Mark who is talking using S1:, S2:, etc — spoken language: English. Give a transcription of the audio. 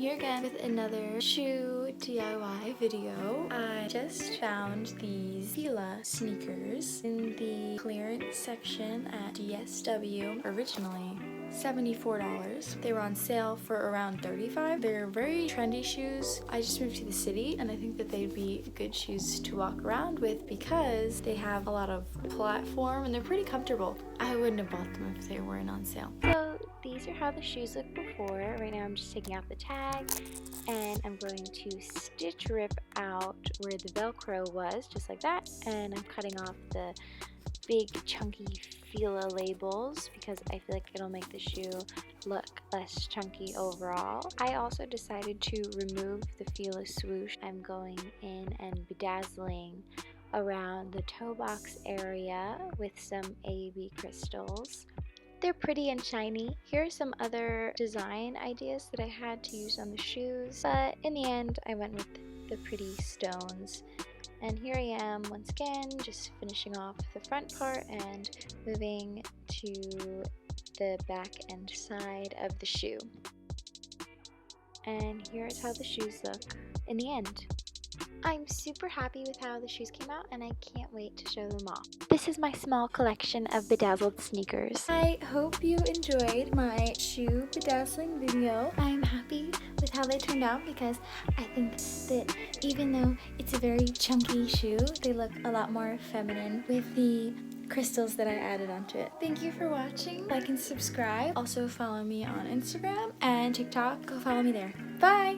S1: here again with another shoe DIY video. I just found these FILA sneakers in the clearance section at DSW. Originally $74. They were on sale for around $35. They're very trendy shoes. I just moved to the city and I think that they'd be good shoes to walk around with because they have a lot of platform and they're pretty comfortable. I wouldn't have bought them if they weren't on sale. So these are how the shoes look before. Right now I'm just taking out the tag and I'm going to stitch rip out where the Velcro was, just like that, and I'm cutting off the big chunky FILA labels because I feel like it'll make the shoe look less chunky overall. I also decided to remove the FILA swoosh. I'm going in and bedazzling around the toe box area with some AB crystals. They're pretty and shiny. Here are some other design ideas that I had to use on the shoes, but in the end I went with the pretty stones. And here I am once again just finishing off the front part and moving to the back and side of the shoe. And here is how the shoes look in the end. I'm super happy with how the shoes came out and I can't wait to show them off. This is my small collection of bedazzled sneakers. I hope you enjoyed my shoe bedazzling video. I'm happy with how they turned out because I think that even though it's a very chunky shoe, they look a lot more feminine with the crystals that I added onto it. Thank you for watching. Like and subscribe. Also follow me on Instagram and TikTok. Go follow me there. Bye!